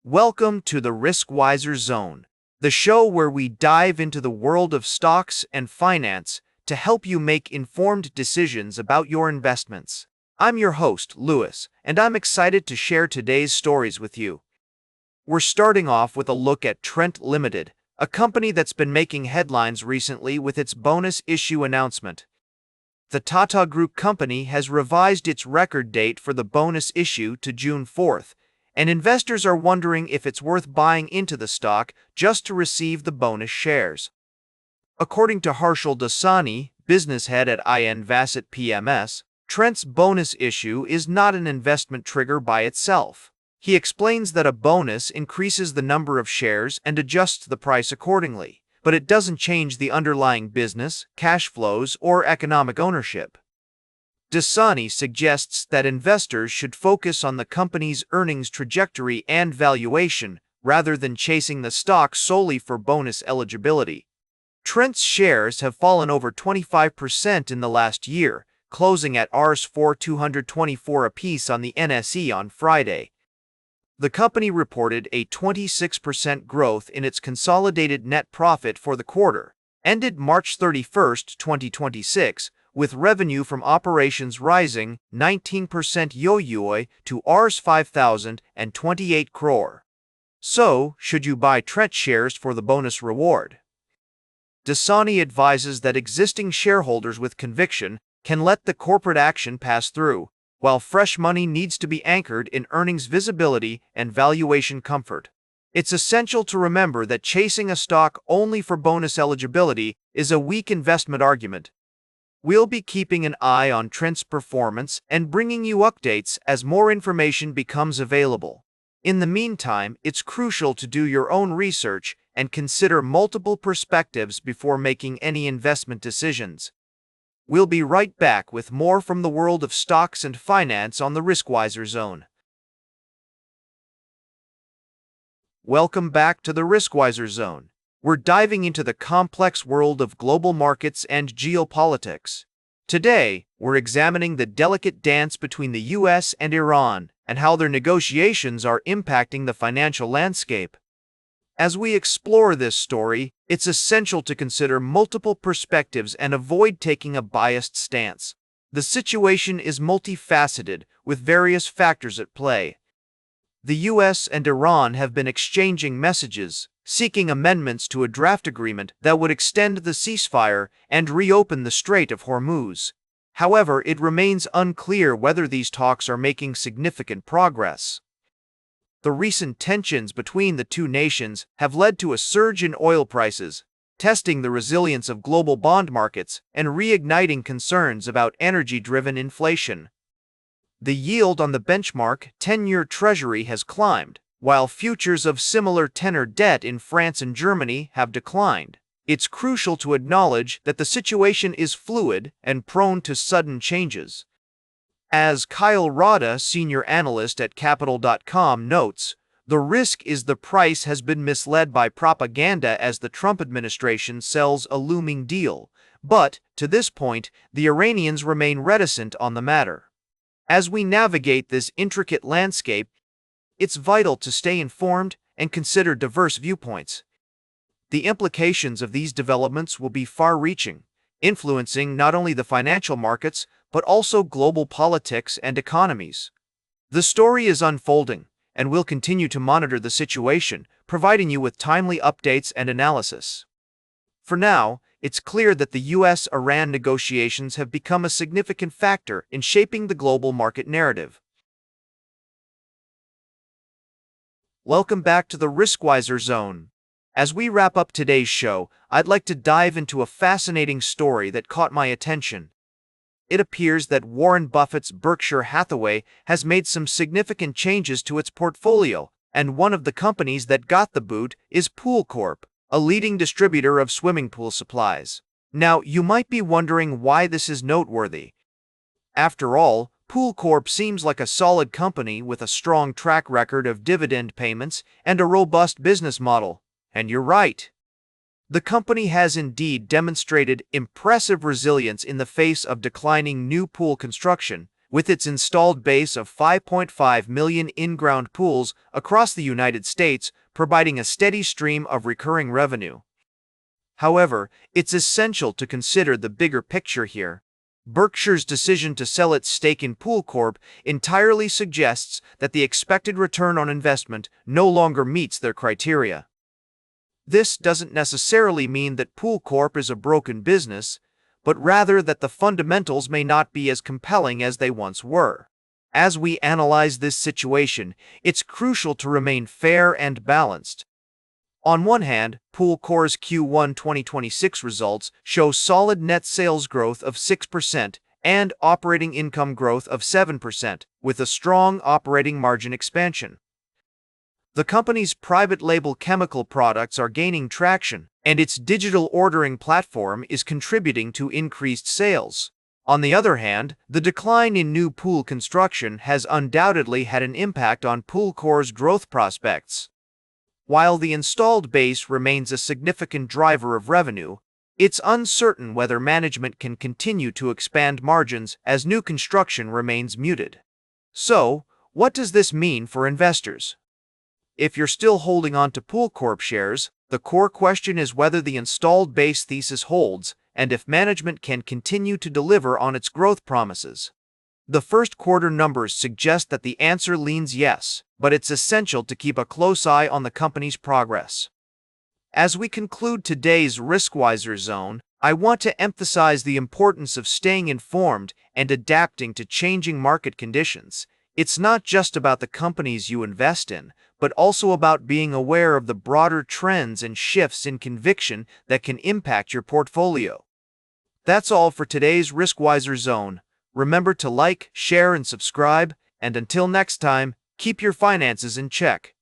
Welcome to the Riskwiser Zone, the show where we dive into the world of stocks and finance to help you make informed decisions about your investments. I'm your host, Louis, and I'm excited to share today's stories with you. We're starting off with a look at Trent Limited, a company that's been making headlines recently with its bonus issue announcement. The Tata Group company has revised its record date for the bonus issue to June 4th, and investors are wondering if it's worth buying into the stock just to receive the bonus shares. According to Harshal Dasani, business head at Vasset PMS, Trent's bonus issue is not an investment trigger by itself. He explains that a bonus increases the number of shares and adjusts the price accordingly, but it doesn't change the underlying business, cash flows, or economic ownership. Dasani suggests that investors should focus on the company's earnings trajectory and valuation rather than chasing the stock solely for bonus eligibility. Trent's shares have fallen over 25% in the last year, closing at Rs 4,224 apiece on the NSE on Friday. The company reported a 26% growth in its consolidated net profit for the quarter, ended March 31, 2026, with revenue from operations rising 19% yo-yo to Rs 5,028 crore. So, should you buy Trent shares for the bonus reward? Dasani advises that existing shareholders with conviction can let the corporate action pass through, while fresh money needs to be anchored in earnings visibility and valuation comfort. It's essential to remember that chasing a stock only for bonus eligibility is a weak investment argument. We'll be keeping an eye on Trent's performance and bringing you updates as more information becomes available. In the meantime, it's crucial to do your own research and consider multiple perspectives before making any investment decisions. We'll be right back with more from the world of stocks and finance on the Riskwiser Zone. Welcome back to the Riskwiser Zone. We're diving into the complex world of global markets and geopolitics. Today, we're examining the delicate dance between the US and Iran and how their negotiations are impacting the financial landscape. As we explore this story, it's essential to consider multiple perspectives and avoid taking a biased stance. The situation is multifaceted, with various factors at play. The US and Iran have been exchanging messages, seeking amendments to a draft agreement that would extend the ceasefire and reopen the Strait of Hormuz. However, it remains unclear whether these talks are making significant progress. The recent tensions between the two nations have led to a surge in oil prices, testing the resilience of global bond markets and reigniting concerns about energy-driven inflation. The yield on the benchmark 10-year Treasury has climbed, while futures of similar tenor debt in France and Germany have declined. It's crucial to acknowledge that the situation is fluid and prone to sudden changes. As Kyle Rada, senior analyst at Capital.com, notes, the risk is the price has been misled by propaganda as the Trump administration sells a looming deal, but, to this point, the Iranians remain reticent on the matter. As we navigate this intricate landscape, it's vital to stay informed and consider diverse viewpoints. The implications of these developments will be far-reaching, influencing not only the financial markets, but also global politics and economies. The story is unfolding, and we'll continue to monitor the situation, providing you with timely updates and analysis. For now, it's clear that the US-Iran negotiations have become a significant factor in shaping the global market narrative. Welcome back to the Riskwiser Zone. As we wrap up today's show, I'd like to dive into a fascinating story that caught my attention. It appears that Warren Buffett's Berkshire Hathaway has made some significant changes to its portfolio, and one of the companies that got the boot is Pool Corp, a leading distributor of swimming pool supplies. Now, you might be wondering why this is noteworthy. After all, Pool Corp seems like a solid company with a strong track record of dividend payments and a robust business model. And you're right. The company has indeed demonstrated impressive resilience in the face of declining new pool construction, with its installed base of 5.5 million in-ground pools across the United States, providing a steady stream of recurring revenue. However, it's essential to consider the bigger picture here. Berkshire's decision to sell its stake in Pool Corp entirely suggests that the expected return on investment no longer meets their criteria. This doesn't necessarily mean that Pool Corp is a broken business, but rather that the fundamentals may not be as compelling as they once were. As we analyze this situation, it's crucial to remain fair and balanced. On one hand, Pool Corp's Q1 2026 results show solid net sales growth of 6% and operating income growth of 7%, with a strong operating margin expansion. The company's private label chemical products are gaining traction, and its digital ordering platform is contributing to increased sales. On the other hand, the decline in new pool construction has undoubtedly had an impact on Pool Corp's growth prospects. While the installed base remains a significant driver of revenue, it's uncertain whether management can continue to expand margins as new construction remains muted. So, what does this mean for investors? If you're still holding on to Pool Corp shares, the core question is whether the installed base thesis holds and if management can continue to deliver on its growth promises. The first quarter numbers suggest that the answer leans yes, but it's essential to keep a close eye on the company's progress. As we conclude today's Riskwiser Zone, I want to emphasize the importance of staying informed and adapting to changing market conditions. It's not just about the companies you invest in, but also about being aware of the broader trends and shifts in conviction that can impact your portfolio. That's all for today's Riskwiser Zone. Remember to like, share, and subscribe, and until next time, keep your finances in check.